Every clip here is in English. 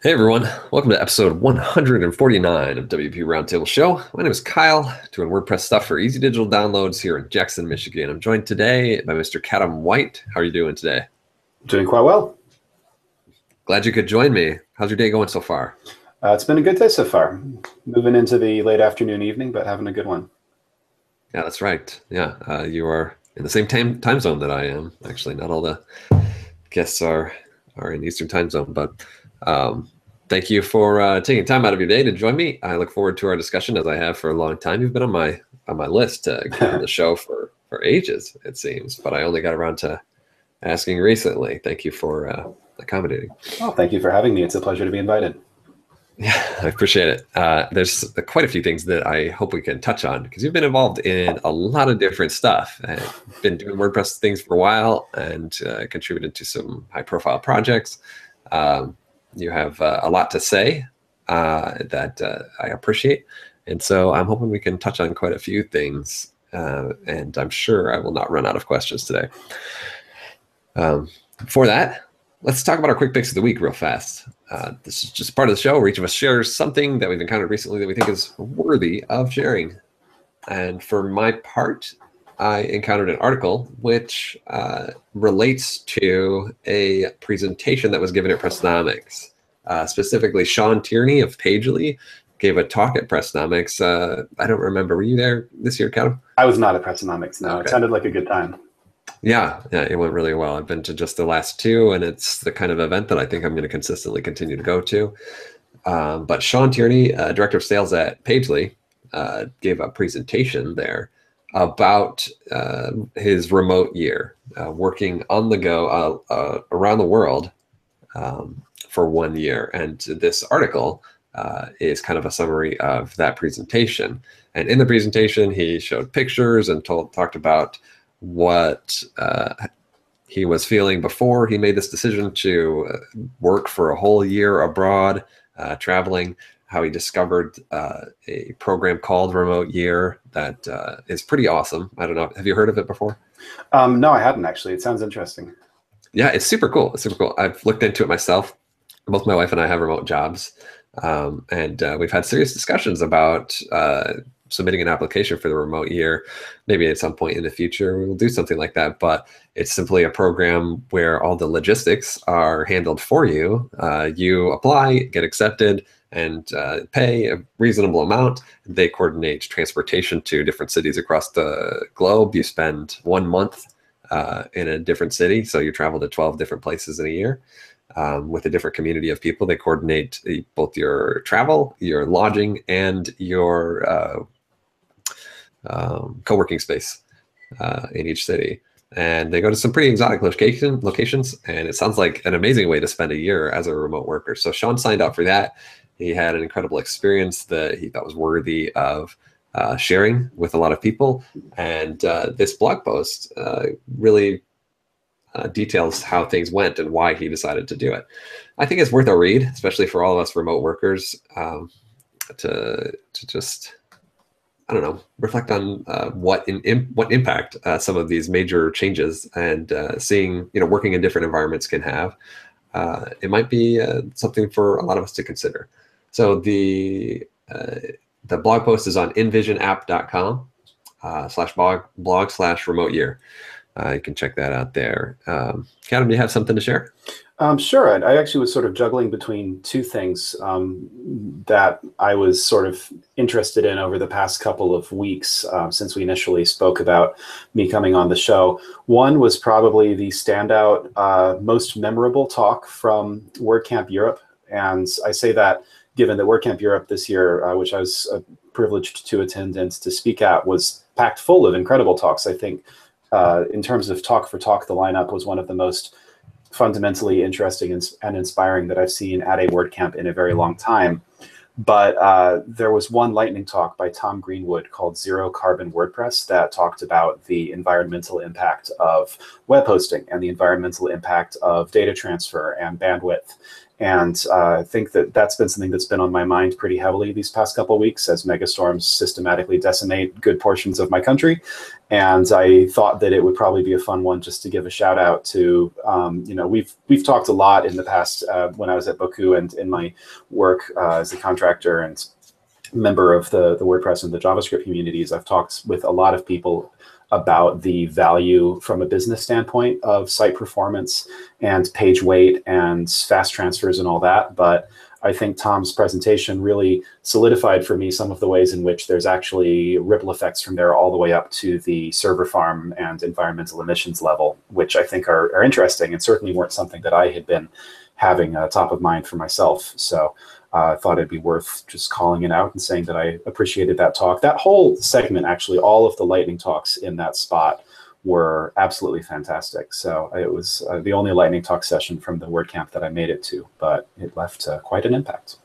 Hey everyone, welcome to episode 149 of WP Roundtable Show. My name is Kyle, doing WordPress stuff for easy digital downloads here in Jackson, Michigan. I'm joined today by Mr. K.Adam White. How are you doing today? Doing quite well. Glad you could join me. How's your day going so far? It's been a good day so far. Moving into the late afternoon, evening, but having a good one. Yeah, that's right. Yeah, you are in the same time zone that I am. Actually, not all the guests are in Eastern time zone, but thank you for taking time out of your day to join me. I look forward to our discussion, as I have for a long time. You've been on my list to get on the show for ages, it seems, but I only got around to asking recently. Thank you for accommodating. Oh, thank you for having me. It's a pleasure to be invited. Yeah, I appreciate it. There's quite a few things that I hope we can touch on because you've been involved in a lot of different stuff. Been doing WordPress things for a while and contributed to some high-profile projects. You have a lot to say that I appreciate. And so I'm hoping we can touch on quite a few things. And I'm sure I will not run out of questions today. Before that, let's talk about our quick picks of the week real fast. This is just part of the show where each of us shares something that we've encountered recently that we think is worthy of sharing. And for my part, I encountered an article which relates to a presentation that was given at Pressnomics. Specifically, Sean Tierney of Pagely gave a talk at Pressnomics. I don't remember. Were you there this year, Kat? I was not at Pressnomics, no. Okay. It sounded like a good time. Yeah, it went really well. I've been to just the last two, and it's the kind of event that I think I'm going to consistently continue to go to. But Sean Tierney, Director of Sales at Pagely, gave a presentation there about his remote year, working on the go around the world for 1 year. And this article is kind of a summary of that presentation. And in the presentation, he showed pictures and talked about what he was feeling before he made this decision to work for a whole year abroad, traveling, how he discovered a program called Remote Year that is pretty awesome. I don't know. Have you heard of it before? No, I hadn't actually. It sounds interesting. Yeah, it's super cool. It's super cool. I've looked into it myself. Both my wife and I have remote jobs. And we've had serious discussions about submitting an application for the remote year. Maybe at some point in the future we will do something like that, but it's simply a program where all the logistics are handled for you. You apply, get accepted, and pay a reasonable amount. They coordinate transportation to different cities across the globe. You spend 1 month in a different city, so you travel to 12 different places in a year. With a different community of people. They coordinate both your travel, your lodging, and your co-working space in each city. And they go to some pretty exotic locations, and it sounds like an amazing way to spend a year as a remote worker. So Sean signed up for that. He had an incredible experience that he thought was worthy of sharing with a lot of people. And this blog post really details how things went and why he decided to do it. I think it's worth a read, especially for all of us remote workers, to just, I don't know, reflect on what impact some of these major changes and seeing, working in different environments can have. It might be something for a lot of us to consider. So the blog post is on envisionapp.com /blog/remote year. You can check that out there. K.Adam, do you have something to share? Sure. I actually was sort of juggling between two things that I was sort of interested in over the past couple of weeks since we initially spoke about me coming on the show. One was probably the standout, most memorable talk from WordCamp Europe. And I say that given that WordCamp Europe this year, which I was privileged to attend and to speak at, was packed full of incredible talks. I think in terms of talk for talk, the lineup was one of the most fundamentally interesting and inspiring that I've seen at a WordCamp in a very long time. But there was one lightning talk by Tom Greenwood called Zero Carbon WordPress that talked about the environmental impact of web hosting and the environmental impact of data transfer and bandwidth. And I think that that's been something that's been on my mind pretty heavily these past couple of weeks as megastorms systematically decimate good portions of my country. And I thought that it would probably be a fun one just to give a shout out to, you know, we've talked a lot in the past when I was at Boku and in my work as a contractor and member of the WordPress and the JavaScript communities. I've talked with a lot of people about the value from a business standpoint of site performance and page weight and fast transfers and all that. But I think Tom's presentation really solidified for me some of the ways in which there's actually ripple effects from there all the way up to the server farm and environmental emissions level, which I think are interesting and certainly weren't something that I had been having top of mind for myself. So I thought it'd be worth just calling it out and saying that I appreciated that talk. That whole segment, actually, all of the lightning talks in that spot were absolutely fantastic. So it was the only lightning talk session from the WordCamp that I made it to, but it left quite an impact.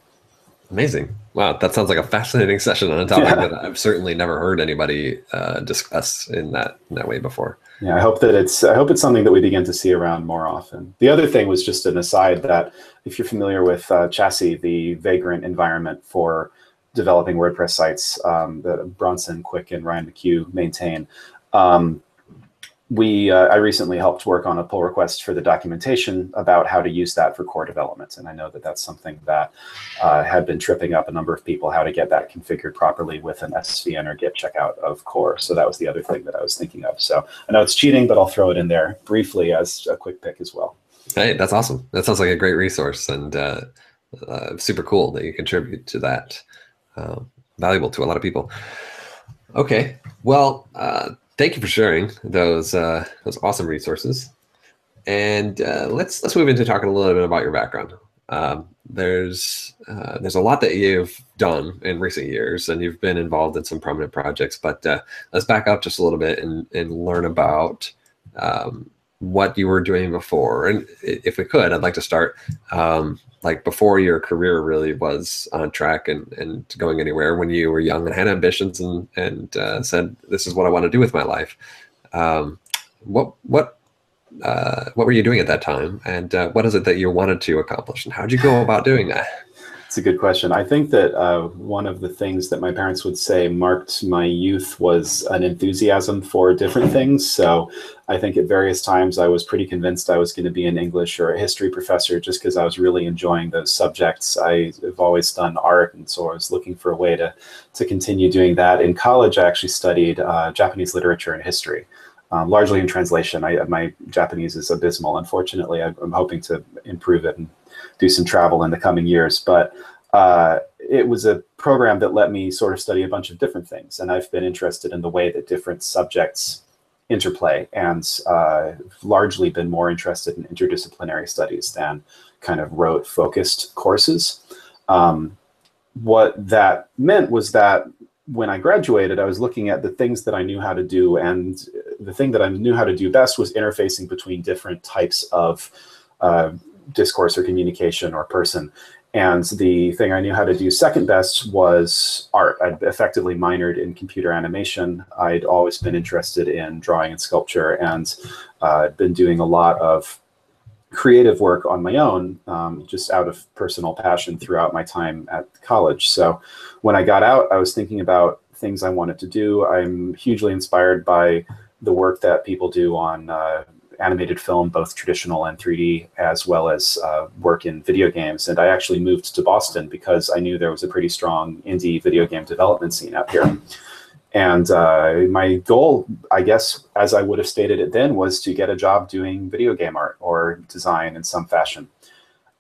Amazing. Wow, that sounds like a fascinating session on a topic that I've certainly never heard anybody discuss in that way before. Yeah, I hope it's something that we begin to see around more often. The other thing was just an aside that if you're familiar with Chassis, the Vagrant environment for developing WordPress sites that Bronson Quick and Ryan McHugh maintain, I recently helped work on a pull request for the documentation about how to use that for core development. And I know that that's something that had been tripping up a number of people, how to get that configured properly with an SVN or Git checkout of core. So that was the other thing that I was thinking of. So I know it's cheating, but I'll throw it in there briefly as a quick pick as well. Hey, that's awesome. That sounds like a great resource and super cool that you contribute to that. Valuable to a lot of people. Okay, well, thank you for sharing those awesome resources, and let's move into talking a little bit about your background. There's a lot that you've done in recent years, and you've been involved in some prominent projects. But let's back up just a little bit and learn about what you were doing before. And if we could, I'd like to start like before your career really was on track and going anywhere, when you were young and had ambitions and said, this is what I want to do with my life. What were you doing at that time? And what is it that you wanted to accomplish? And how'd you go about doing that? It's a good question. I think that one of the things that my parents would say marked my youth was an enthusiasm for different things. So I think at various times I was pretty convinced I was going to be an English or a history professor just because I was really enjoying those subjects. I've always done art, and so I was looking for a way to continue doing that. In college, I actually studied Japanese literature and history. Largely in translation. My Japanese is abysmal, unfortunately. I'm hoping to improve it and do some travel in the coming years. But it was a program that let me sort of study a bunch of different things. And I've been interested in the way that different subjects interplay, and largely been more interested in interdisciplinary studies than kind of rote-focused courses. What that meant was that when I graduated, I was looking at the things that I knew how to do, and the thing that I knew how to do best was interfacing between different types of discourse or communication or person. And the thing I knew how to do second best was art. I'd effectively minored in computer animation. I'd always been interested in drawing and sculpture, and I'd been doing a lot of creative work on my own, just out of personal passion throughout my time at college. So when I got out, I was thinking about things I wanted to do. I'm hugely inspired by the work that people do on animated film, both traditional and 3D, as well as work in video games. And I actually moved to Boston because I knew there was a pretty strong indie video game development scene out here. And my goal, I guess, as I would have stated it then, was to get a job doing video game art or design in some fashion.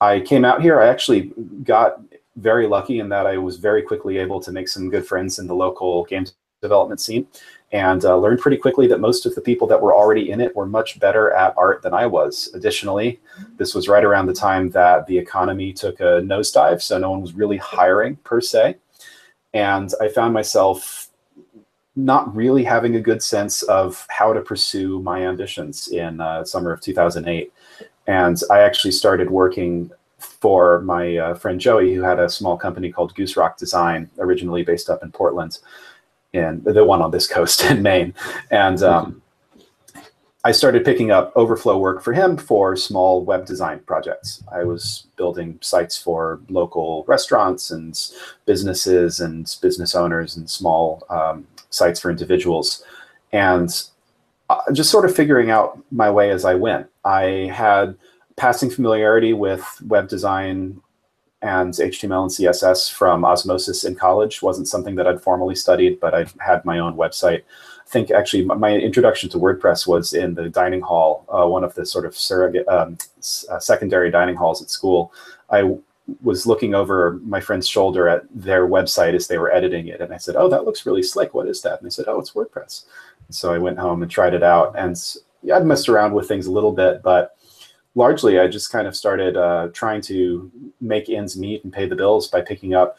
I came out here, I actually got very lucky in that I was very quickly able to make some good friends in the local game development scene, and learned pretty quickly that most of the people that were already in it were much better at art than I was. Additionally, this was right around the time that the economy took a nosedive, so no one was really hiring per se. And I found myself not really having a good sense of how to pursue my ambitions in summer of 2008. And I actually started working for my friend Joey, who had a small company called Goose Rock Design, originally based up in Portland, and the one on this coast in Maine. And I started picking up overflow work for him for small web design projects. I was building sites for local restaurants and businesses and business owners and small sites for individuals. And just sort of figuring out my way as I went. I had passing familiarity with web design and HTML and CSS from osmosis in college. Wasn't something that I'd formally studied, but I had my own website. I think actually my introduction to WordPress was in the dining hall, one of the sort of surrogate, secondary dining halls at school. I was looking over my friend's shoulder at their website as they were editing it. And I said, oh, that looks really slick. What is that? And they said, oh, it's WordPress. And so I went home and tried it out. And yeah, I'd messed around with things a little bit, but largely I just kind of started trying to make ends meet and pay the bills by picking up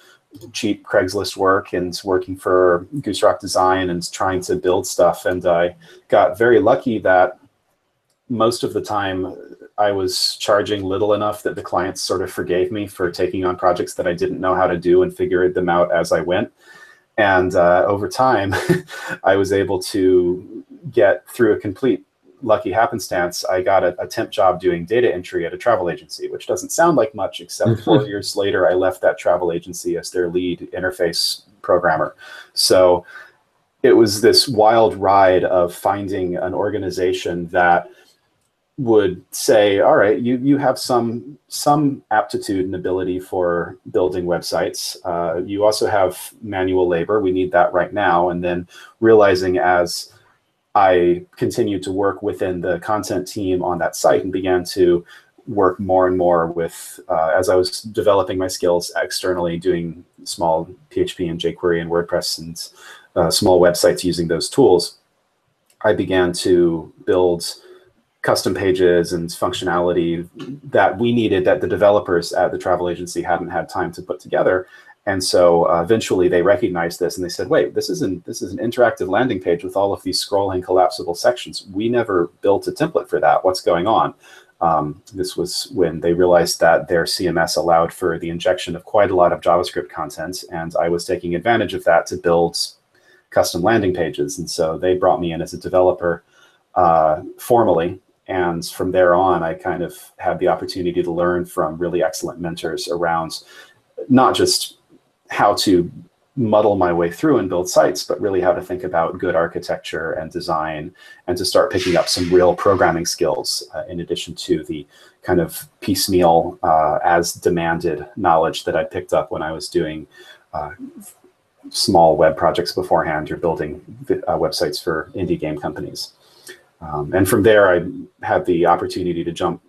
cheap Craigslist work and working for Goose Rock Design and trying to build stuff. And I got very lucky that most of the time I was charging little enough that the clients sort of forgave me for taking on projects that I didn't know how to do and figured them out as I went. And over time, I was able to get through a complete lucky happenstance. I got a temp job doing data entry at a travel agency, which doesn't sound like much, except 4 years later, I left that travel agency as their lead interface programmer. So it was this wild ride of finding an organization that would say, all right, you have some aptitude and ability for building websites. You also have manual labor. We need that right now. And then realizing as I continued to work within the content team on that site and began to work more and more with, as I was developing my skills externally, doing small PHP and jQuery and WordPress and small websites using those tools, I began to build custom pages and functionality that we needed that the developers at the travel agency hadn't had time to put together. And so eventually they recognized this and they said, wait, this is an interactive landing page with all of these scrolling collapsible sections. We never built a template for that. What's going on? This was when they realized that their CMS allowed for the injection of quite a lot of JavaScript content. And I was taking advantage of that to build custom landing pages. And so they brought me in as a developer formally. And from there on, I kind of had the opportunity to learn from really excellent mentors around not just how to muddle my way through and build sites, but really how to think about good architecture and design, and to start picking up some real programming skills in addition to the kind of piecemeal as demanded knowledge that I picked up when I was doing small web projects beforehand or building websites for indie game companies. And from there, I had the opportunity to jump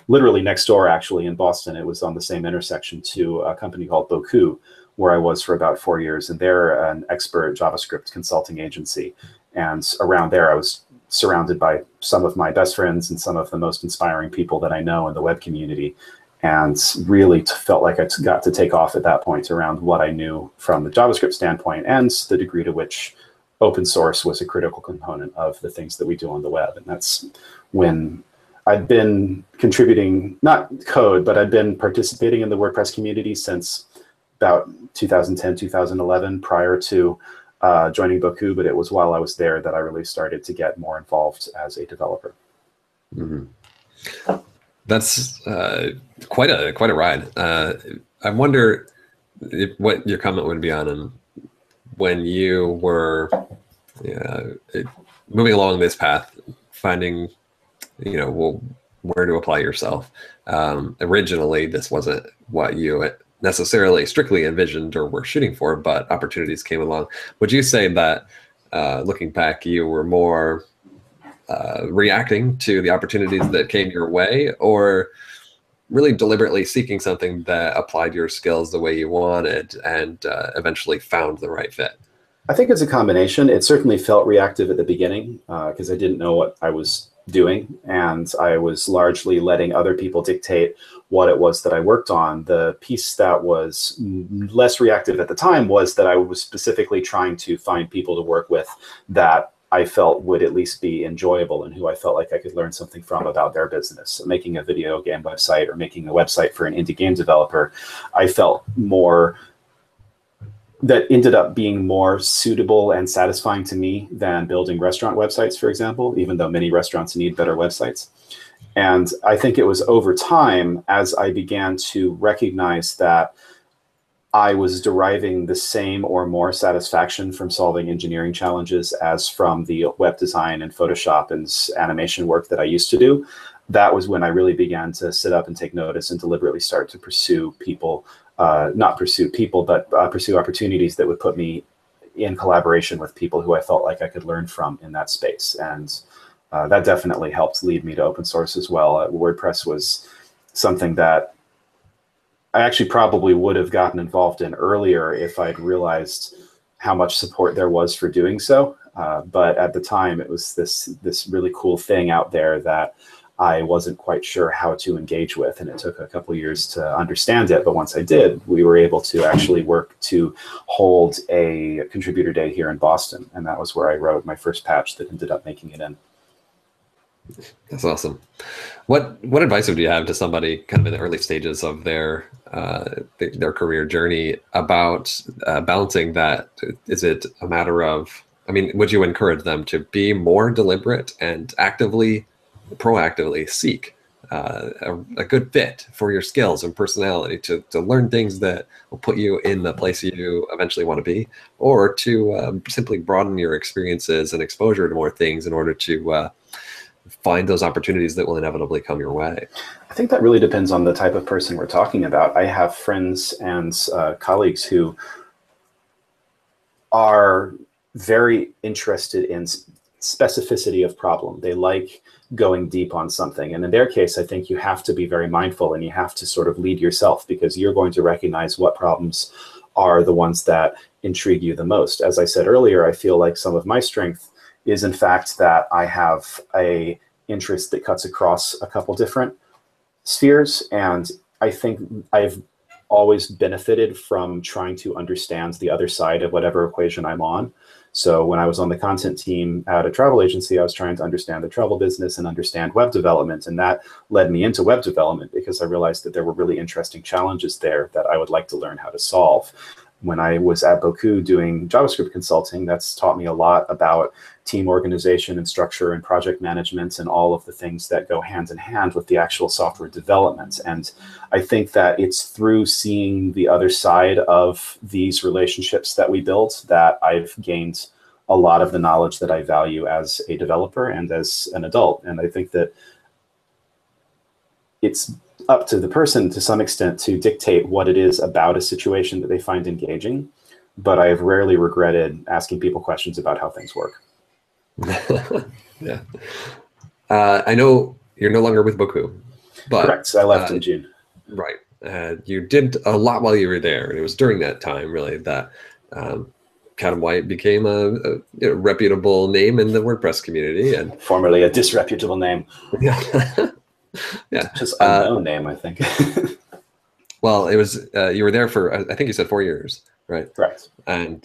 literally next door, actually, in Boston. It was on the same intersection to a company called Boku, where I was for about 4 years. And they're an expert JavaScript consulting agency. And around there, I was surrounded by some of my best friends and some of the most inspiring people that I know in the web community. And really felt like I got to take off at that point around what I knew from the JavaScript standpoint and the degree to which open source was a critical component of the things that we do on the web. And that's when I'd been contributing, not code, but I'd been participating in the WordPress community since about 2010, 2011, prior to joining Boku. But it was while I was there that I really started to get more involved as a developer. Mm-hmm. That's quite a ride. I wonder what your comment would be on when you were moving along this path, finding, where to apply yourself. Originally, this wasn't what you necessarily strictly envisioned or were shooting for, but opportunities came along. Would you say that, looking back, you were more reacting to the opportunities that came your way, or really deliberately seeking something that applied your skills the way you wanted and eventually found the right fit? I think it's a combination. It certainly felt reactive at the beginning because I didn't know what I was doing, and I was largely letting other people dictate what it was that I worked on. The piece that was less reactive at the time was that I was specifically trying to find people to work with that I felt would at least be enjoyable and who I felt like I could learn something from about their business. So making a video game website or making a website for an indie game developer, I felt more that ended up being more suitable and satisfying to me than building restaurant websites, for example, even though many restaurants need better websites. And I think it was over time, as I began to recognize that I was deriving the same or more satisfaction from solving engineering challenges as from the web design and Photoshop and animation work that I used to do. That was when I really began to sit up and take notice and deliberately start to pursue people, not pursue people, but pursue opportunities that would put me in collaboration with people who I felt like I could learn from in that space. And that definitely helped lead me to open source as well. WordPress was something that I actually probably would have gotten involved in earlier if I'd realized how much support there was for doing so. But at the time, it was this really cool thing out there that I wasn't quite sure how to engage with, and it took a couple of years to understand it. But once I did, we were able to actually work to hold a contributor day here in Boston, and that was where I wrote my first patch that ended up making it in. That's awesome. What advice would you have to somebody kind of in the early stages of their career journey about balancing that? Is it a matter of, I mean, would you encourage them to be more deliberate and proactively seek a good fit for your skills and personality to learn things that will put you in the place you eventually want to be, or to simply broaden your experiences and exposure to more things in order to find those opportunities that will inevitably come your way? I think that really depends on the type of person we're talking about. I have friends and colleagues who are very interested in specificity of problem. They like going deep on something. And in their case, I think you have to be very mindful and you have to sort of lead yourself, because you're going to recognize what problems are the ones that intrigue you the most. As I said earlier, I feel like some of my strength is in fact that I have a interest that cuts across a couple different spheres. And I think I've always benefited from trying to understand the other side of whatever equation I'm on. So when I was on the content team at a travel agency, I was trying to understand the travel business and understand web development. And that led me into web development because I realized that there were really interesting challenges there that I would like to learn how to solve. When I was at Boku doing JavaScript consulting, that's taught me a lot about team organization and structure and project management and all of the things that go hand in hand with the actual software development. And I think that it's through seeing the other side of these relationships that we build that I've gained a lot of the knowledge that I value as a developer and as an adult. And I think that it's up to the person to some extent to dictate what it is about a situation that they find engaging. But I have rarely regretted asking people questions about how things work. Yeah. I know you're no longer with Boku, but correct. I left in June. Right. You did a lot while you were there, and it was during that time really that K.Adam White became a reputable name in the WordPress community, and formerly a disreputable name. Yeah. Yeah, just unknown name, I think. Well, it was you were there for I think you said 4 years, right? Correct. And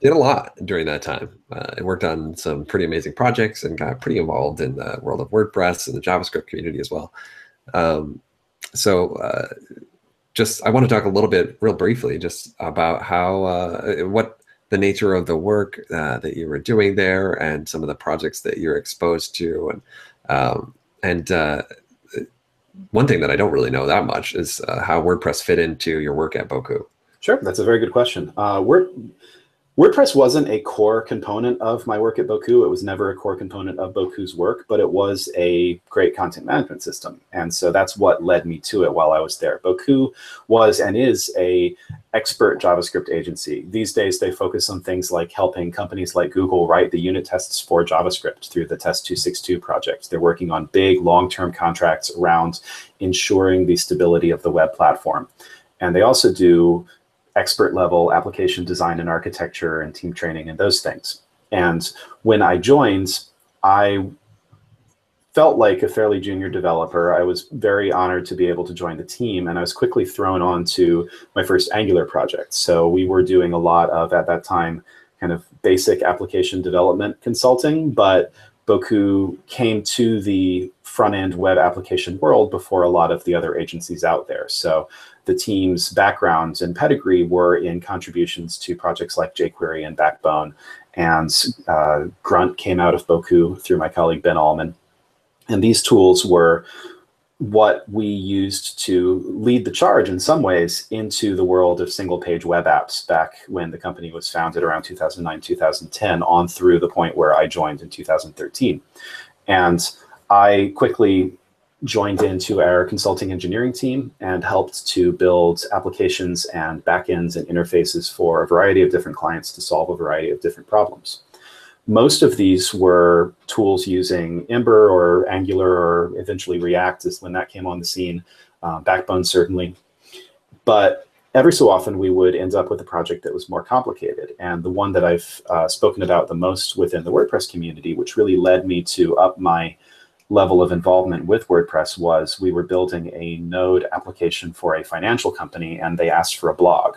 did a lot during that time. I worked on some pretty amazing projects and got pretty involved in the world of WordPress and the JavaScript community as well. Just I want to talk a little bit, real briefly, just about how what the nature of the work that you were doing there and some of the projects that you're exposed to, and one thing that I don't really know that much is how WordPress fit into your work at Boku. Sure, that's a very good question. WordPress wasn't a core component of my work at Boku. It was never a core component of Boku's work, but it was a great content management system. And so that's what led me to it while I was there. Boku was and is a expert JavaScript agency. These days, they focus on things like helping companies like Google write the unit tests for JavaScript through the Test 262 project. They're working on big long-term contracts around ensuring the stability of the web platform. And they also do expert level application design and architecture and team training and those things. And when I joined, I felt like a fairly junior developer. I was very honored to be able to join the team, and I was quickly thrown on to my first Angular project. So we were doing a lot of, at that time, kind of basic application development consulting, but Boku came to the front-end web application world before a lot of the other agencies out there. So the team's backgrounds and pedigree were in contributions to projects like jQuery and Backbone, and Grunt came out of Boku through my colleague Ben Allman. And these tools were what we used to lead the charge in some ways into the world of single-page web apps back when the company was founded around 2009, 2010, on through the point where I joined in 2013. And I quickly joined into our consulting engineering team and helped to build applications and backends and interfaces for a variety of different clients to solve a variety of different problems. Most of these were tools using Ember or Angular or eventually React is when that came on the scene, Backbone certainly. But every so often we would end up with a project that was more complicated. And the one that I've spoken about the most within the WordPress community, which really led me to up my level of involvement with WordPress, was we were building a Node application for a financial company, and they asked for a blog.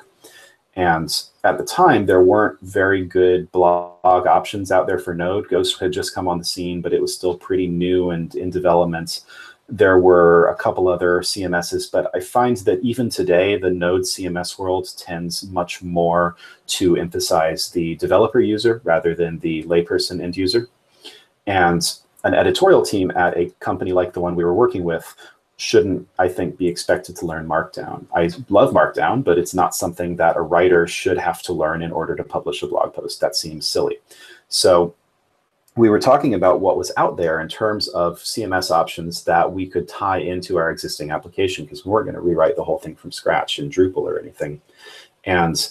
And at the time, there weren't very good blog options out there for Node. Ghost had just come on the scene, but it was still pretty new and in development. There were a couple other CMSs, but I find that even today, the Node CMS world tends much more to emphasize the developer user rather than the layperson end user. And an editorial team at a company like the one we were working with shouldn't, I think, be expected to learn Markdown. I love Markdown, but it's not something that a writer should have to learn in order to publish a blog post. That seems silly. So we were talking about what was out there in terms of CMS options that we could tie into our existing application, because we weren't going to rewrite the whole thing from scratch in Drupal or anything. And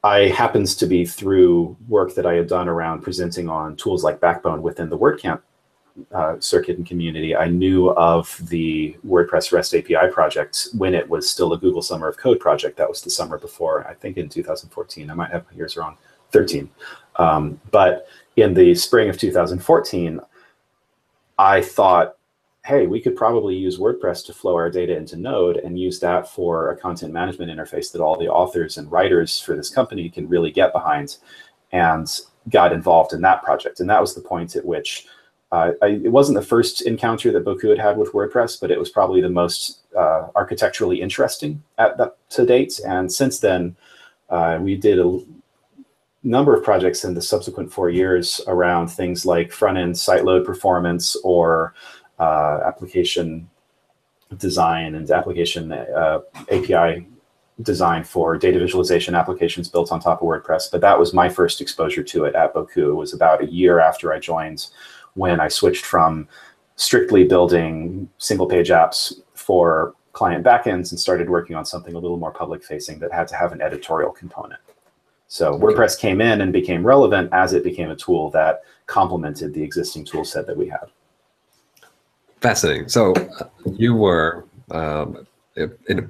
I happens to be, through work that I had done around presenting on tools like Backbone within the WordCamp circuit and community, I knew of the WordPress REST API project when it was still a Google Summer of Code project. That was the summer before, I think in 2014. I might have years wrong, 13. But in the spring of 2014, I thought, hey, we could probably use WordPress to flow our data into Node and use that for a content management interface that all the authors and writers for this company can really get behind, and got involved in that project. And that was the point at which it wasn't the first encounter that Boku had had with WordPress, but it was probably the most architecturally interesting to date. And since then, we did a number of projects in the subsequent 4 years around things like front-end site load performance, or application design and application API design for data visualization applications built on top of WordPress. But that was my first exposure to it at Boku. It was about a year after I joined, when I switched from strictly building single-page apps for client backends and started working on something a little more public-facing that had to have an editorial component. So WordPress came in and became relevant as it became a tool that complemented the existing tool set that we had. Fascinating. So you were a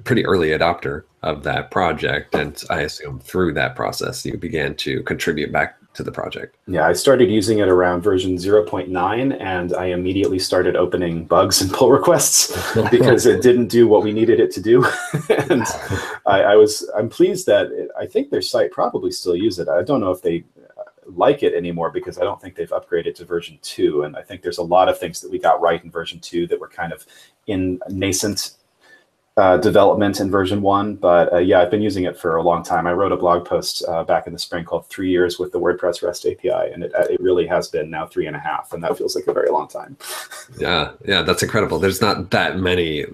pretty early adopter of that project, and I assume through that process you began to contribute back to the project. Yeah, I started using it around version 0.9, and I immediately started opening bugs and pull requests because it didn't do what we needed it to do. And I'm pleased that I think their site probably still use it. I don't know if they like it anymore, because I don't think they've upgraded to version 2. And I think there's a lot of things that we got right in version 2 that were kind of in nascent development in version 1. But yeah, I've been using it for a long time. I wrote a blog post back in the spring called 3 Years with the WordPress REST API, and it really has been now 3.5, and that feels like a very long time. Yeah, that's incredible. There's not that many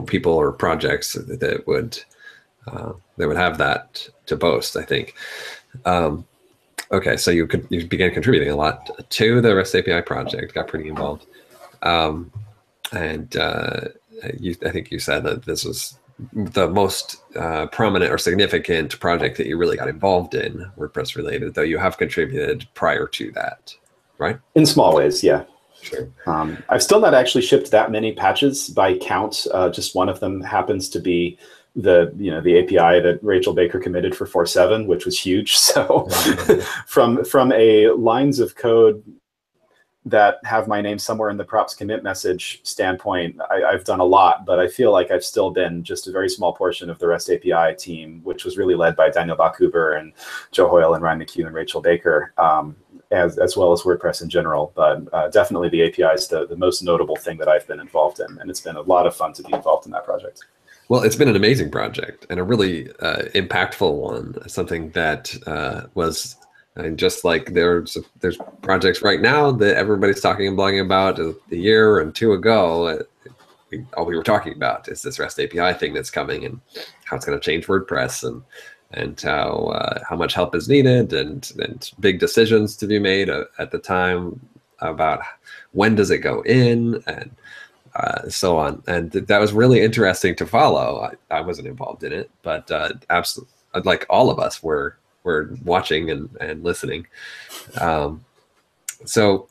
people or projects that would have that to boast, I think. Okay, so you began contributing a lot to the REST API project, got pretty involved, and I think you said that this was the most prominent or significant project that you really got involved in, WordPress related, though you have contributed prior to that, right? In small ways, yeah. Sure. I've still not actually shipped that many patches by count. Just one of them happens to be the API that Rachel Baker committed for 4.7, which was huge. So from a lines of code that have my name somewhere in the props commit message standpoint, I've done a lot, but I feel like I've still been just a very small portion of the REST API team, which was really led by Daniel Bachhuber and Joe Hoyle and Ryan McHugh and Rachel Baker. as well as WordPress in general. But definitely the API is the most notable thing that I've been involved in. And it's been a lot of fun to be involved in that project. Well, it's been an amazing project and a really impactful one. Something that was, and just like there's projects right now that everybody's talking and blogging about a year and two ago. All we were talking about is this REST API thing that's coming and how it's going to change WordPress and how much help is needed and big decisions to be made at the time about when does it go in and so on. And that was really interesting to follow. I wasn't involved in it, but absolutely, like all of us were watching and listening. So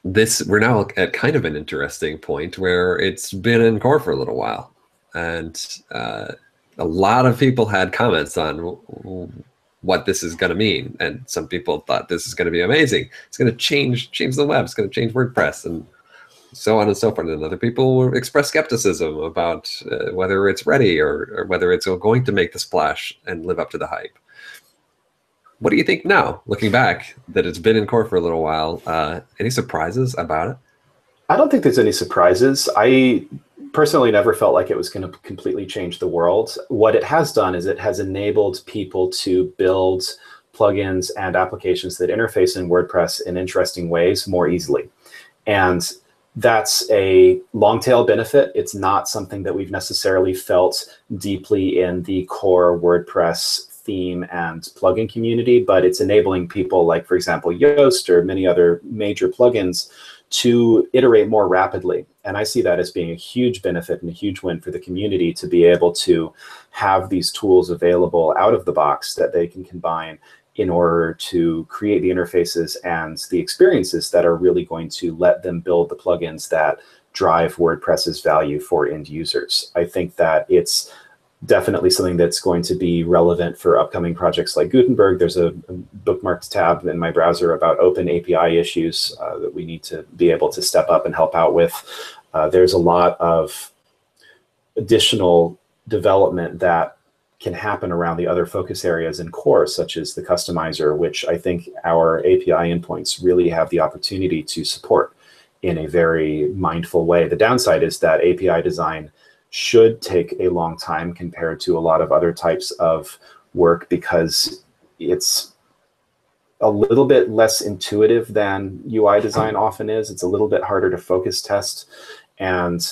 we're now at kind of an interesting point where it's been in core for a little while, and a lot of people had comments on what this is going to mean, and some people thought this is going to be amazing. It's going to change the web. It's going to change WordPress, and so on and so forth. And other people express skepticism about whether it's ready or whether it's going to make the splash and live up to the hype. What do you think now, looking back, that it's been in core for a little while? Any surprises about it? I don't think there's any surprises. I personally never felt like it was going to completely change the world. What it has done is it has enabled people to build plugins and applications that interface in WordPress in interesting ways more easily. And that's a long tail benefit. It's not something that we've necessarily felt deeply in the core WordPress theme and plugin community, but it's enabling people like, for example, Yoast or many other major plugins to iterate more rapidly. And I see that as being a huge benefit and a huge win for the community to be able to have these tools available out of the box that they can combine in order to create the interfaces and the experiences that are really going to let them build the plugins that drive WordPress's value for end users. I think that it's definitely something that's going to be relevant for upcoming projects like Gutenberg. There's a bookmarked tab in my browser about open API issues that we need to be able to step up and help out with. There's a lot of additional development that can happen around the other focus areas in core, such as the customizer, which I think our API endpoints really have the opportunity to support in a very mindful way. The downside is that API design should take a long time compared to a lot of other types of work because it's a little bit less intuitive than UI design often is. It's a little bit harder to focus test, and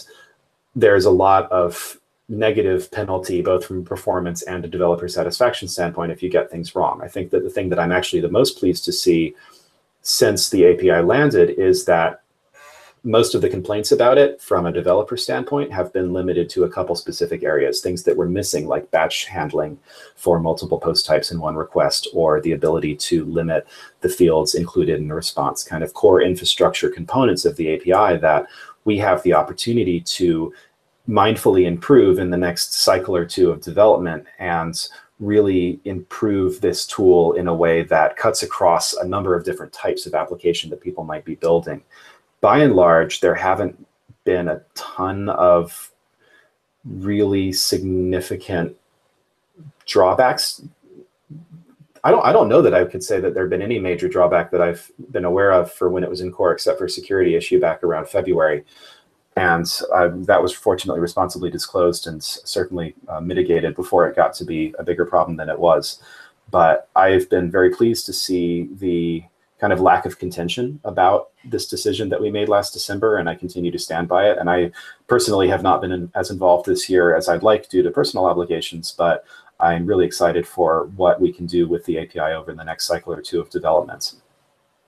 there's a lot of negative penalty both from performance and a developer satisfaction standpoint if you get things wrong. I think that the thing that I'm actually the most pleased to see since the API landed is that most of the complaints about it from a developer standpoint have been limited to a couple specific areas, things that were missing, like batch handling for multiple post types in one request, or the ability to limit the fields included in the response, kind of core infrastructure components of the API that we have the opportunity to mindfully improve in the next cycle or two of development and really improve this tool in a way that cuts across a number of different types of application that people might be building. By and large, there haven't been a ton of really significant drawbacks. I don't know that I could say that there have been any major drawback that I've been aware of for when it was in core, except for a security issue back around February. And that was fortunately responsibly disclosed and certainly mitigated before it got to be a bigger problem than it was. But I've been very pleased to see the kind of lack of contention about this decision that we made last December, and I continue to stand by it. And I personally have not been as involved this year as I'd like due to personal obligations, but I'm really excited for what we can do with the API over the next cycle or two of development.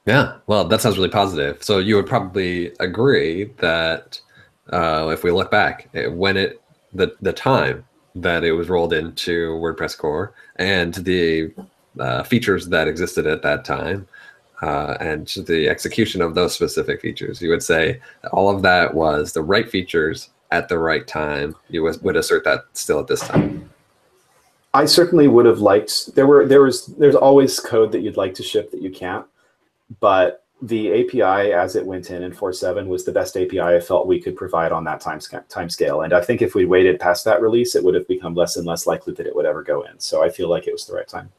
Yeah, well, that sounds really positive. So you would probably agree that if we look back, when the time that it was rolled into WordPress core and the features that existed at that time, and the execution of those specific features, you would say all of that was the right features at the right time. You would assert that still at this time. I certainly would have liked, there's always code that you'd like to ship that you can't, but the API as it went in 4.7 was the best API I felt we could provide on that time scale. And I think if we waited past that release, it would have become less and less likely that it would ever go in. So I feel like it was the right time.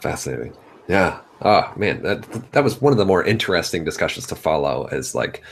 Fascinating. Yeah. Oh man, that was one of the more interesting discussions to follow. Is like,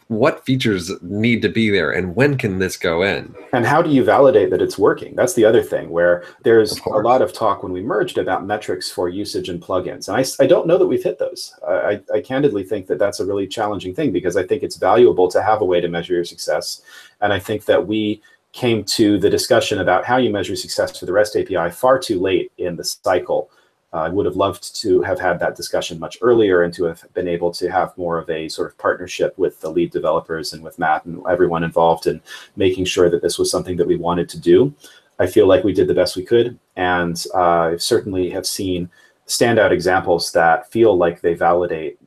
what features need to be there, and when can this go in? And how do you validate that it's working? That's the other thing, where Of there's a lot course. of talk when we merged about metrics for usage and plugins. And I don't know that we've hit those. I candidly think that that's a really challenging thing, because I think it's valuable to have a way to measure your success. And I think that we came to the discussion about how you measure success for the REST API far too late in the cycle. I would have loved to have had that discussion much earlier, and to have been able to have more of a sort of partnership with the lead developers and with Matt and everyone involved in making sure that this was something that we wanted to do. I feel like we did the best we could, and I certainly have seen standout examples that feel like they validate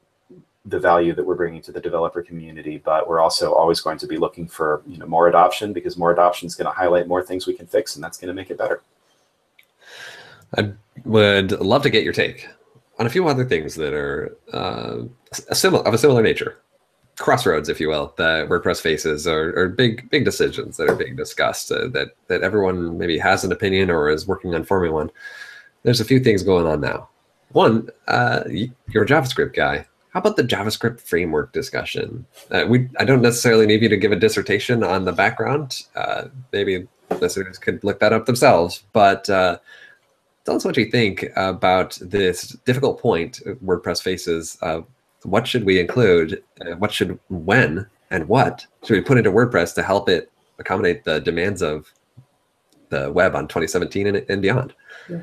the value that we're bringing to the developer community. But we're also always going to be looking for more adoption, because more adoption is going to highlight more things we can fix, and that's going to make it better. I would love to get your take on a few other things that are a similar nature, crossroads, if you will, that WordPress faces, or big decisions that are being discussed, that everyone maybe has an opinion or is working on forming one. There's a few things going on now. One, you're a JavaScript guy. How about the JavaScript framework discussion? I don't necessarily need you to give a dissertation on the background. Maybe listeners could look that up themselves, but tell us what you think about this difficult point WordPress faces. What should we include? When and what should we put into WordPress to help it accommodate the demands of the web on 2017 and beyond? Yeah.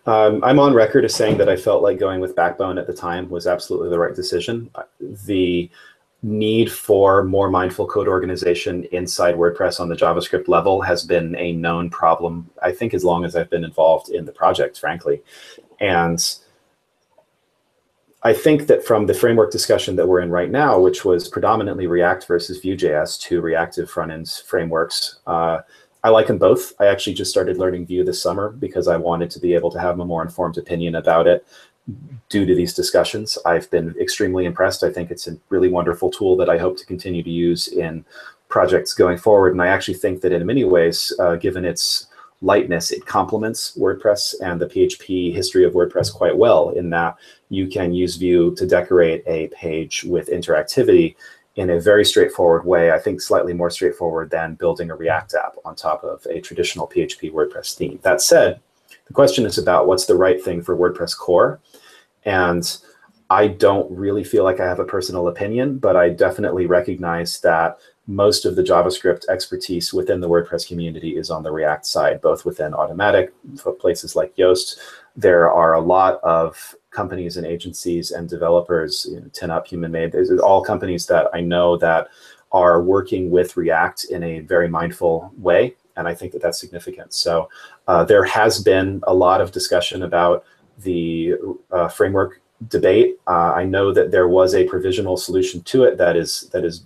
I'm on record as saying that I felt like going with Backbone at the time was absolutely the right decision. The need for more mindful code organization inside WordPress on the JavaScript level has been a known problem, I think, as long as I've been involved in the project, frankly. And I think that from the framework discussion that we're in right now, which was predominantly React versus Vue.js, two reactive front-end frameworks, I like them both. I actually just started learning Vue this summer because I wanted to be able to have a more informed opinion about it. Due to these discussions, I've been extremely impressed. I think it's a really wonderful tool that I hope to continue to use in projects going forward. And I actually think that in many ways, given its lightness, it complements WordPress and the PHP history of WordPress quite well, in that you can use Vue to decorate a page with interactivity in a very straightforward way. I think slightly more straightforward than building a React app on top of a traditional PHP WordPress theme. That said, the question is about what's the right thing for WordPress core. And I don't really feel like I have a personal opinion, but I definitely recognize that most of the JavaScript expertise within the WordPress community is on the React side, both within Automatic, places like Yoast. There are a lot of companies and agencies and developers, 10up, Human Made. There's all companies that I know that are working with React in a very mindful way. And I think that that's significant. So there has been a lot of discussion about the framework debate. I know that there was a provisional solution to it that has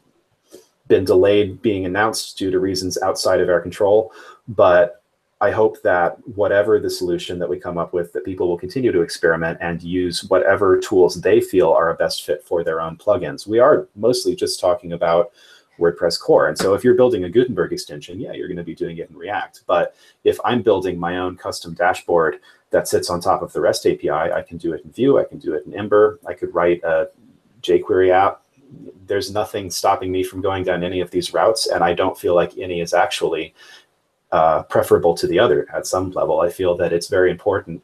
been delayed being announced due to reasons outside of our control. But I hope that whatever the solution that we come up with, that people will continue to experiment and use whatever tools they feel are a best fit for their own plugins. We are mostly just talking about WordPress core. And so if you're building a Gutenberg extension, yeah, you're going to be doing it in React. But if I'm building my own custom dashboard that sits on top of the REST API, I can do it in Vue, I can do it in Ember, I could write a jQuery app. There's nothing stopping me from going down any of these routes, and I don't feel like any is actually preferable to the other at some level. I feel that it's very important.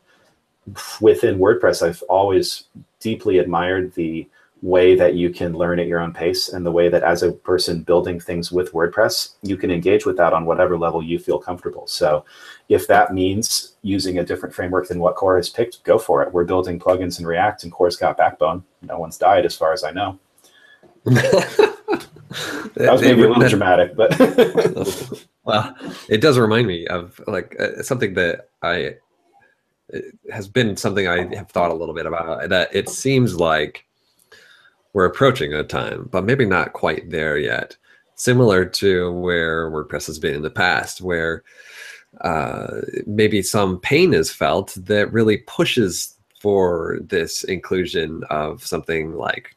Within WordPress, I've always deeply admired the way that you can learn at your own pace, and the way that as a person building things with WordPress, you can engage with that on whatever level you feel comfortable. So if that means using a different framework than what Core has picked, go for it. We're building plugins in React, and Core's got Backbone. No one's died as far as I know. That was maybe a little dramatic, but well, it does remind me of like something that has been something I have thought a little bit about, that it seems like we're approaching a time, but maybe not quite there yet, similar to where WordPress has been in the past, where maybe some pain is felt that really pushes for this inclusion of something like,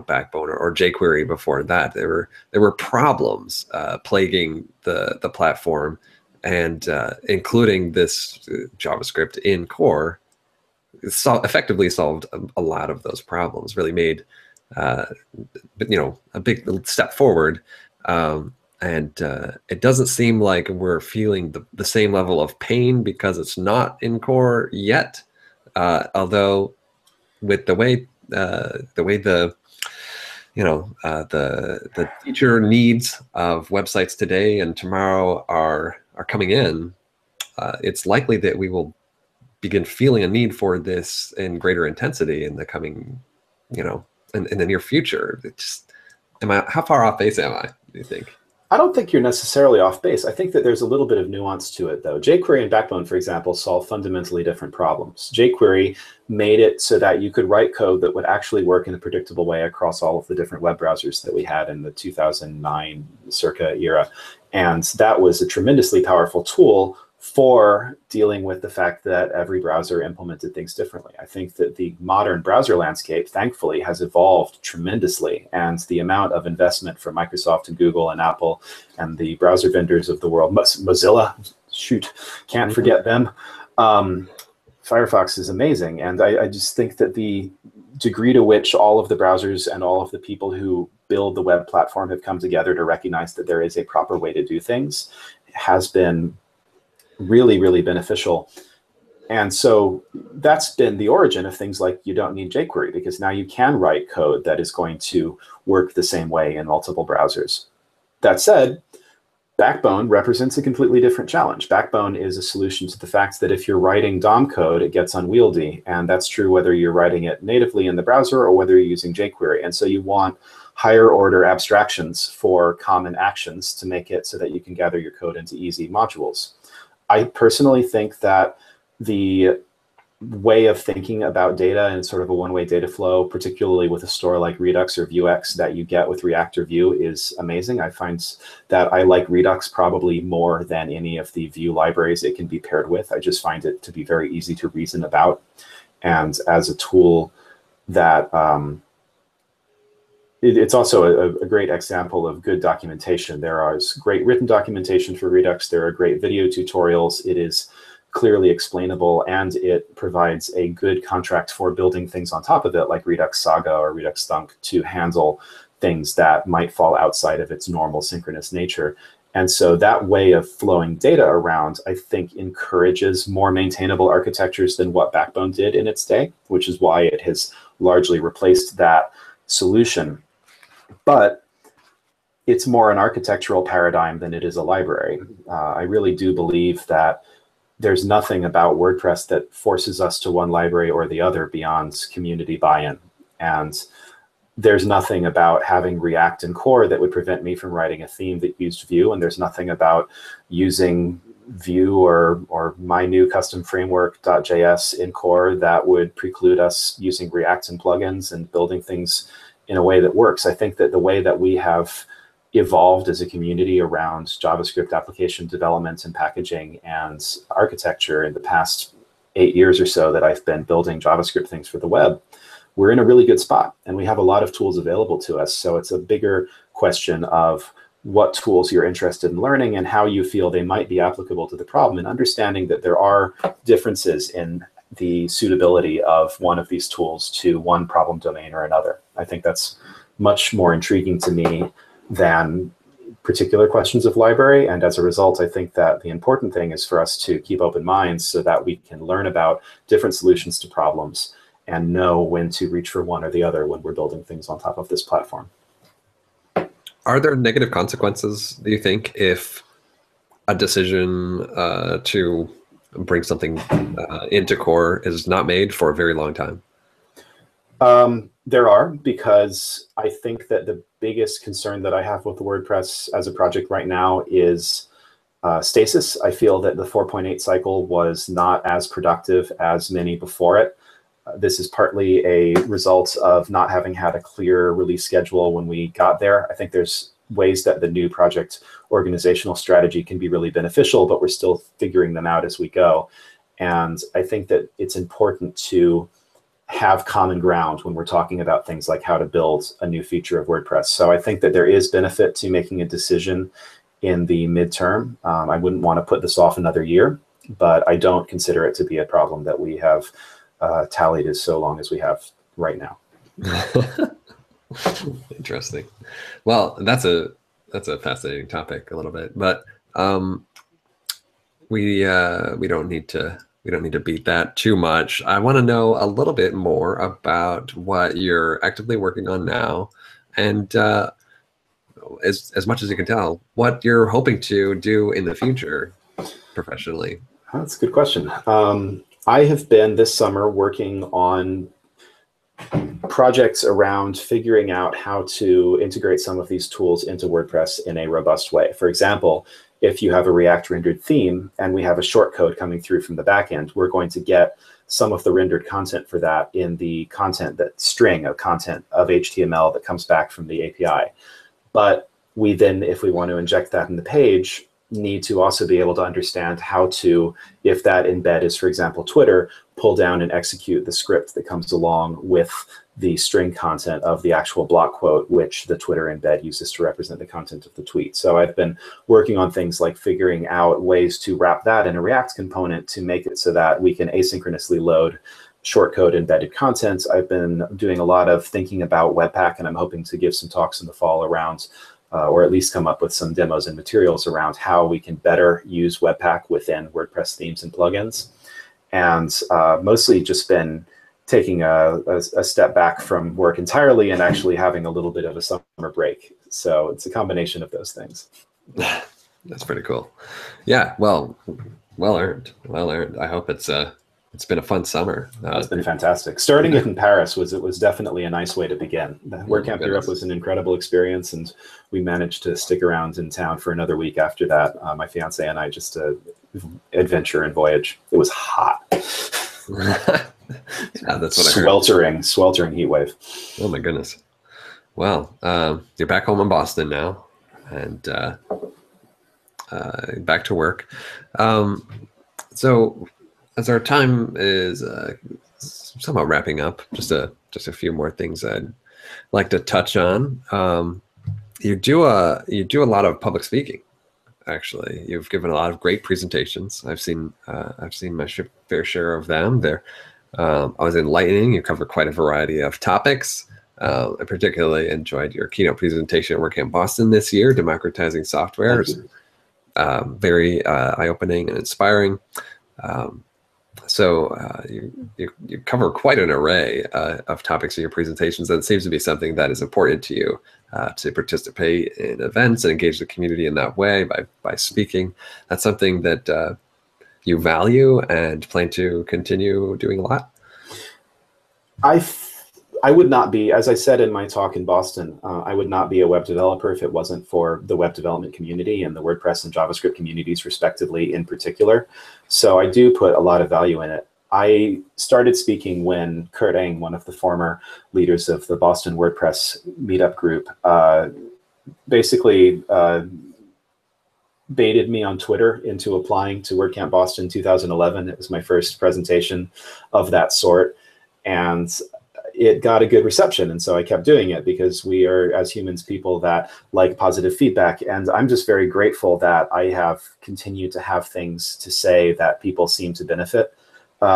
Backbone or jQuery. Before that, there were problems plaguing the platform, and including this JavaScript in Core effectively solved a lot of those problems, really made a big step forward. And it doesn't seem like we're feeling the same level of pain because it's not in core yet. Although with the way the feature needs of websites today and tomorrow are coming in, it's likely that we will begin feeling a need for this in greater intensity in the coming, in the near future. It's just, how far off base am I, do you think? I don't think you're necessarily off base. I think that there's a little bit of nuance to it, though. jQuery and Backbone, for example, solve fundamentally different problems. jQuery made it so that you could write code that would actually work in a predictable way across all of the different web browsers that we had in the 2009 circa era. And that was a tremendously powerful tool for dealing with the fact that every browser implemented things differently. I think that the modern browser landscape, thankfully, has evolved tremendously, and the amount of investment from Microsoft and Google and Apple and the browser vendors of the world, Mozilla, shoot, can't forget them. Firefox is amazing, and I just think that the degree to which all of the browsers and all of the people who build the web platform have come together to recognize that there is a proper way to do things has been really, really beneficial. And so that's been the origin of things like you don't need jQuery, because now you can write code that is going to work the same way in multiple browsers. That said, Backbone represents a completely different challenge. Backbone is a solution to the fact that if you're writing DOM code, it gets unwieldy. And that's true whether you're writing it natively in the browser or whether you're using jQuery. And so you want higher order abstractions for common actions to make it so that you can gather your code into easy modules. I personally think that the way of thinking about data in sort of a one-way data flow, particularly with a store like Redux or Vuex that you get with React or Vue, is amazing. I find that I like Redux probably more than any of the Vue libraries it can be paired with. I just find it to be very easy to reason about. And as a tool that it's also a great example of good documentation. There is great written documentation for Redux. There are great video tutorials. It is clearly explainable, and it provides a good contract for building things on top of it, like Redux Saga or Redux Thunk, to handle things that might fall outside of its normal synchronous nature. And so that way of flowing data around, I think, encourages more maintainable architectures than what Backbone did in its day, which is why it has largely replaced that solution. But it's more an architectural paradigm than it is a library. I really do believe that there's nothing about WordPress that forces us to one library or the other beyond community buy-in. And there's nothing about having React and Core that would prevent me from writing a theme that used Vue. And there's nothing about using Vue or my new custom framework.js in Core that would preclude us using React and plugins and building things in a way that works. I think that the way that we have evolved as a community around JavaScript application development and packaging and architecture in the past 8 years or so that I've been building JavaScript things for the web, we're in a really good spot, and we have a lot of tools available to us. So it's a bigger question of what tools you're interested in learning and how you feel they might be applicable to the problem, and understanding that there are differences in the suitability of one of these tools to one problem domain or another. I think that's much more intriguing to me than particular questions of library. And as a result, I think that the important thing is for us to keep open minds so that we can learn about different solutions to problems and know when to reach for one or the other when we're building things on top of this platform. Are there negative consequences, do you think, if a decision to bring something into core is not made for a very long time? There are, because I think that the biggest concern that I have with WordPress as a project right now is stasis. I feel that the 4.8 cycle was not as productive as many before it. This is partly a result of not having had a clear release schedule when we got there. I think there's ways that the new project organizational strategy can be really beneficial, but we're still figuring them out as we go. And I think that it's important to have common ground when we're talking about things like how to build a new feature of WordPress. So I think that there is benefit to making a decision in the midterm. I wouldn't want to put this off another year, but I don't consider it to be a problem that we have tallied as so long as we have right now. Interesting. Well, that's a fascinating topic a little bit, but we don't need to beat that too much. I want to know a little bit more about what you're actively working on now, and as much as you can tell, what you're hoping to do in the future professionally. That's a good question. I have been this summer working on projects around figuring out how to integrate some of these tools into WordPress in a robust way. For example, if you have a React rendered theme and we have a shortcode coming through from the backend, we're going to get some of the rendered content for that in the content, that string of content of HTML that comes back from the API. But we then, if we want to inject that in the page, need to also be able to understand how to, if that embed is, for example, Twitter, pull down and execute the script that comes along with the string content of the actual block quote, which the Twitter embed uses to represent the content of the tweet. So I've been working on things like figuring out ways to wrap that in a React component to make it so that we can asynchronously load shortcode embedded content. I've been doing a lot of thinking about Webpack, and I'm hoping to give some talks in the fall around or at least come up with some demos and materials around how we can better use Webpack within WordPress themes and plugins. And mostly just been taking a step back from work entirely and actually having a little bit of a summer break. So it's a combination of those things. That's pretty cool. Yeah, well earned. Well earned. I hope it's been a fun summer. It's been fantastic. Starting it in Paris was definitely a nice way to begin. WordCamp Europe was an incredible experience, and we managed to stick around in town for another week after that. My fiance and I just adventure and voyage. It was hot. Yeah, that's what I heard. Sweltering heat wave. Oh my goodness. Well, you're back home in Boston now, and back to work. So as our time is somewhat wrapping up, just a few more things I'd like to touch on. You do a lot of public speaking. Actually, you've given a lot of great presentations. I've seen my fair share of them. They're always enlightening. You cover quite a variety of topics. I particularly enjoyed your keynote presentation at WordCamp Boston this year, democratizing software. Very eye-opening and inspiring. So you cover quite an array of topics in your presentations, and it seems to be something that is important to you to participate in events and engage the community in that way by speaking. That's something that you value and plan to continue doing a lot. I would not be, as I said in my talk in Boston, I would not be a web developer if it wasn't for the web development community and the WordPress and JavaScript communities, respectively, in particular. So I do put a lot of value in it. I started speaking when Kurt Eng, one of the former leaders of the Boston WordPress meetup group, basically baited me on Twitter into applying to WordCamp Boston 2011. It was my first presentation of that sort. And it got a good reception. And so I kept doing it because we are, as humans, people that like positive feedback. And I'm just very grateful that I have continued to have things to say that people seem to benefit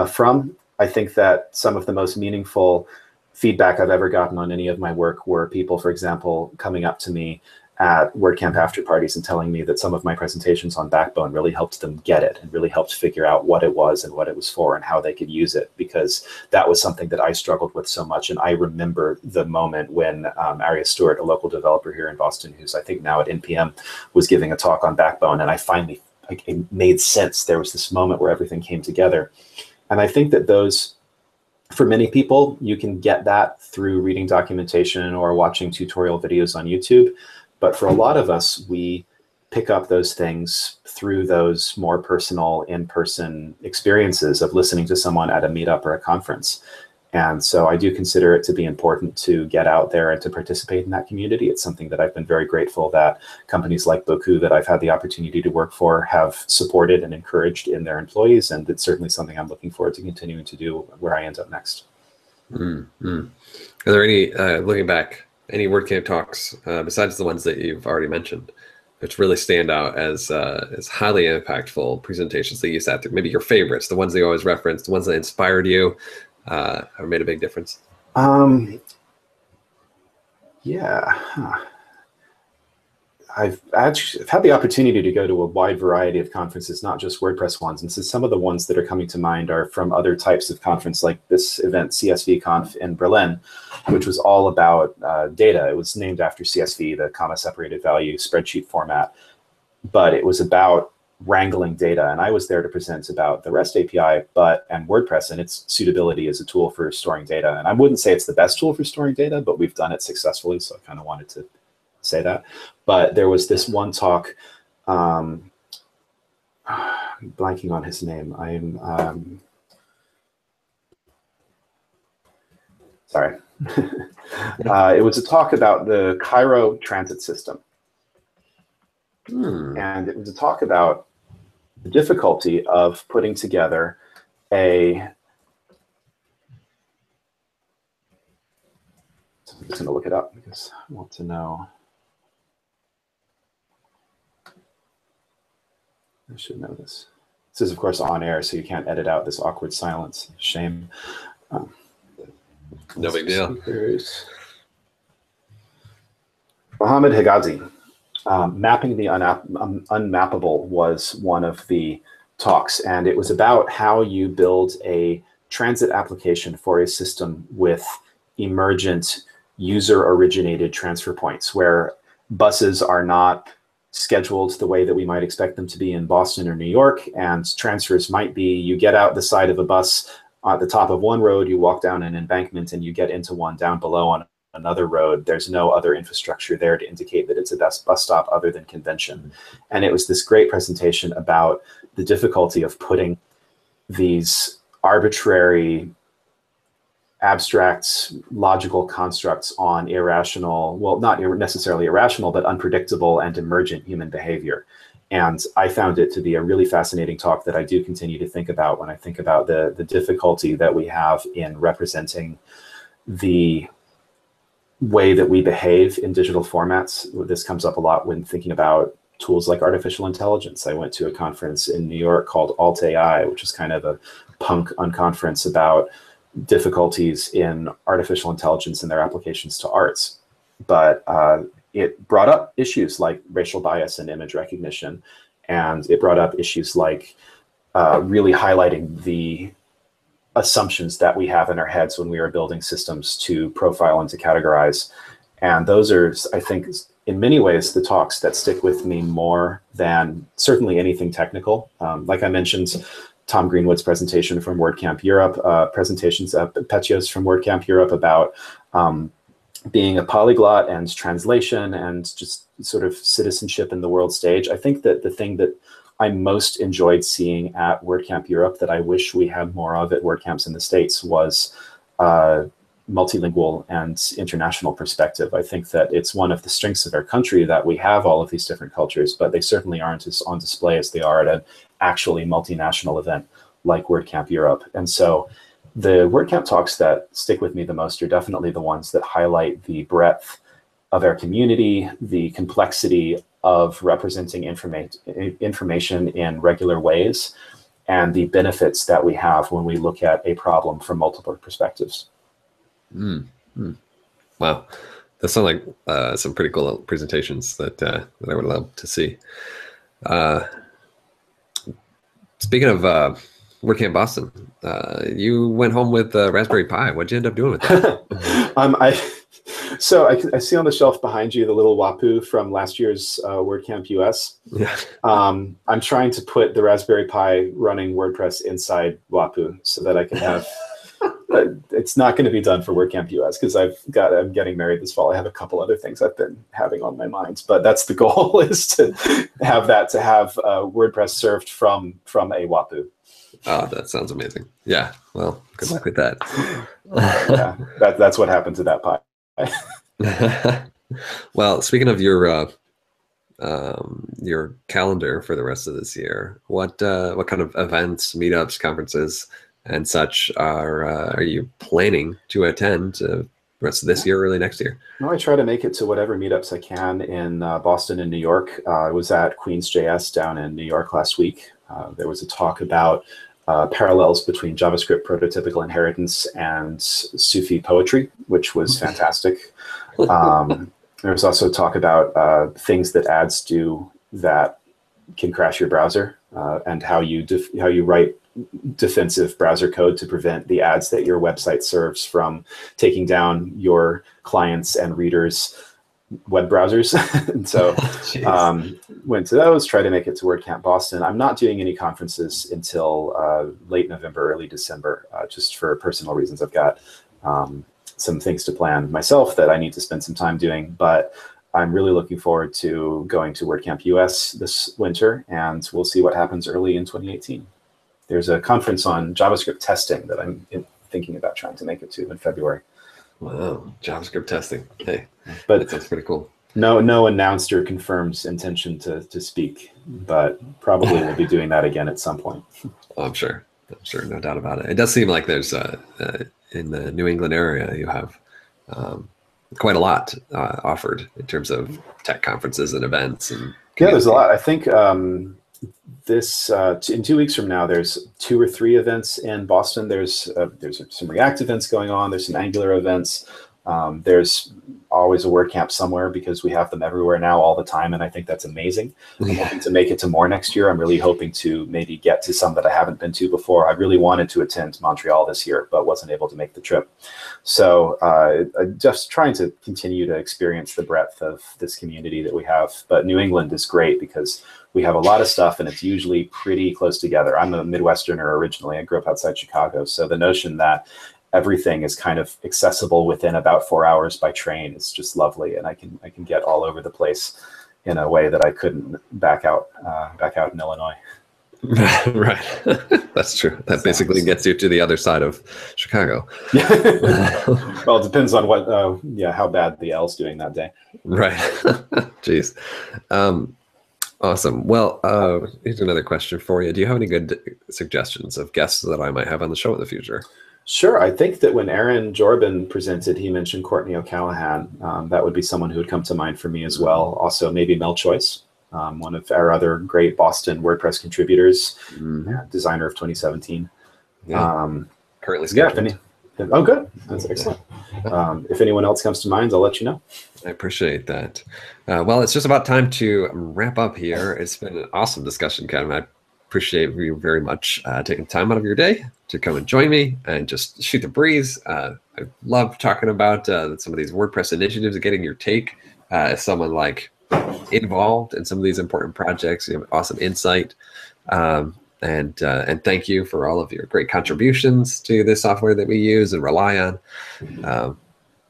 from. I think that some of the most meaningful feedback I've ever gotten on any of my work were people, for example, coming up to me at WordCamp after parties and telling me that some of my presentations on Backbone really helped them get it and really helped figure out what it was and what it was for and how they could use it, because that was something that I struggled with so much. And I remember the moment when Arias Stewart, a local developer here in Boston, who's I think now at NPM, was giving a talk on Backbone, and I finally, it made sense. There was this moment where everything came together. And I think that those, for many people, you can get that through reading documentation or watching tutorial videos on YouTube. But for a lot of us, we pick up those things through those more personal in-person experiences of listening to someone at a meetup or a conference. And so I do consider it to be important to get out there and to participate in that community. It's something that I've been very grateful that companies like Boku that I've had the opportunity to work for have supported and encouraged in their employees. And it's certainly something I'm looking forward to continuing to do where I end up next. Mm-hmm. Are there any, looking back, any WordCamp talks besides the ones that you've already mentioned, which really stand out as highly impactful presentations that you sat through? Maybe your favorites, the ones that you always reference, the ones that inspired you, or made a big difference? Yeah. I've had the opportunity to go to a wide variety of conferences, not just WordPress ones. And so some of the ones that are coming to mind are from other types of conference, like this event, CSV Conf in Berlin, which was all about data. It was named after CSV, the comma separated value spreadsheet format, but it was about wrangling data. And I was there to present about the REST API and WordPress and its suitability as a tool for storing data. And I wouldn't say it's the best tool for storing data, but we've done it successfully. So I kind of wanted to say that. But there was this one talk, I'm blanking on his name. I'm sorry. It was a talk about the Cairo transit system. And it was a talk about the difficulty of putting together I'm just going to look it up because I want to know. I should know this. This is, of course, on air, so you can't edit out this awkward silence. Shame. No big deal. Mohammed Higazi. Mapping the unmappable was one of the talks, and it was about how you build a transit application for a system with emergent user-originated transfer points, where buses are not scheduled the way that we might expect them to be in Boston or New York, and transfers might be you get out the side of a bus at the top of one road, you walk down an embankment, and you get into one down below on another road. There's no other infrastructure there to indicate that it's a bus stop other than convention. And it was this great presentation about the difficulty of putting these arbitrary, abstract, logical constructs on irrational, well, not necessarily irrational, but unpredictable and emergent human behavior. And I found it to be a really fascinating talk that I do continue to think about when I think about the difficulty that we have in representing the way that we behave in digital formats. This comes up a lot when thinking about tools like artificial intelligence. I went to a conference in New York called Alt AI, which is kind of a punk unconference about difficulties in artificial intelligence and their applications to arts. But it brought up issues like racial bias and image recognition. And it brought up issues like really highlighting the assumptions that we have in our heads when we are building systems to profile and to categorize. And those are, I think, in many ways, the talks that stick with me more than certainly anything technical. Like I mentioned, Tom Greenwood's presentation from WordCamp Europe, presentations of Petio's from WordCamp Europe about being a polyglot and translation and just sort of citizenship in the world stage. I think that the thing that I most enjoyed seeing at WordCamp Europe that I wish we had more of at WordCamps in the States was multilingual and international perspective. I think that it's one of the strengths of our country that we have all of these different cultures, but they certainly aren't as on display as they are at an actually multinational event like WordCamp Europe. And so the WordCamp talks that stick with me the most are definitely the ones that highlight the breadth of our community, the complexity of representing information in regular ways, and the benefits that we have when we look at a problem from multiple perspectives. Wow, that sound like some pretty cool presentations that I would love to see. Speaking of WordCamp Boston, you went home with Raspberry Pi. What'd you end up doing with that? So I see on the shelf behind you the little Wapu from last year's WordCamp US. Yeah. I'm trying to put the Raspberry Pi running WordPress inside Wapu so that I can have. It's not going to be done for WordCamp US because I'm getting married this fall. I have a couple other things I've been having on my mind, but that's the goal is to have WordPress served from a Wapu. Oh, that sounds amazing. Yeah. Well, good luck with that. Yeah, that's what happened to that Pi. Well, speaking of your calendar for the rest of this year, what kind of events, meetups, conferences, and such are you planning to attend the rest of this year, early next year? No, I try to make it to whatever meetups I can in Boston and New York. I was at Queens JS down in New York last week. There was a talk about parallels between JavaScript prototypical inheritance and Sufi poetry, which was fantastic. There was also talk about things that ads do that can crash your browser, and how you write defensive browser code to prevent the ads that your website serves from taking down your clients and readers' web browsers. And so went to those, try to make it to WordCamp Boston. I'm not doing any conferences until late November, early December, just for personal reasons. I've got some things to plan myself that I need to spend some time doing, but I'm really looking forward to going to WordCamp US this winter, and we'll see what happens early in 2018. There's a conference on JavaScript testing that I'm thinking about trying to make it to in February. Wow, JavaScript testing. Hey, but that sounds pretty cool. No announced or confirmed intention to speak, but probably we'll be doing that again at some point. Oh, I'm sure, no doubt about it. It does seem like there's in the New England area, you have quite a lot offered in terms of tech conferences and events. And yeah, there's a lot. I think in 2 weeks from now, there's 2 or 3 events in Boston. There's some React events going on. There's some Angular events. There's always a WordCamp somewhere because we have them everywhere now all the time, and I think that's amazing. I'm hoping to make it to more next year. I'm really hoping to maybe get to some that I haven't been to before. I really wanted to attend Montreal this year, but wasn't able to make the trip. So just trying to continue to experience the breadth of this community that we have. But New England is great because we have a lot of stuff, and it's usually pretty close together. I'm a Midwesterner originally. I grew up outside Chicago. So the notion that everything is kind of accessible within about 4 hours by train is just lovely, and I can get all over the place in a way that I couldn't back out in Illinois. Right, that's true. That basically gets you to the other side of Chicago. Well, it depends on what, how bad the L's doing that day. Right. Jeez. Awesome. Well, here's another question for you. Do you have any good suggestions of guests that I might have on the show in the future? Sure. I think that when Aaron Jorbin presented, he mentioned Courtney O'Callaghan. That would be someone who would come to mind for me as well. Also, maybe Mel Choice, one of our other great Boston WordPress contributors, designer of 2017. Currently scheduled. Oh, good. That's excellent. If anyone else comes to mind, I'll let you know. I appreciate that. Well, it's just about time to wrap up here. It's been an awesome discussion, K.Adam. I appreciate you very much taking time out of your day to come and join me and just shoot the breeze. I love talking about some of these WordPress initiatives and getting your take as someone like involved in some of these important projects. You have awesome insight. And thank you for all of your great contributions to this software that we use and rely on.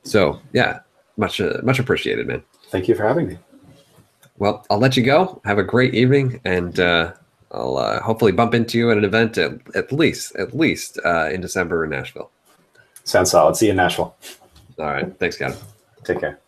So yeah, much appreciated, man. Thank you for having me. Well, I'll let you go. Have a great evening, and I'll hopefully bump into you at an event at least in December in Nashville. Sounds solid. See you in Nashville. All right. Thanks, K.Adam. Take care.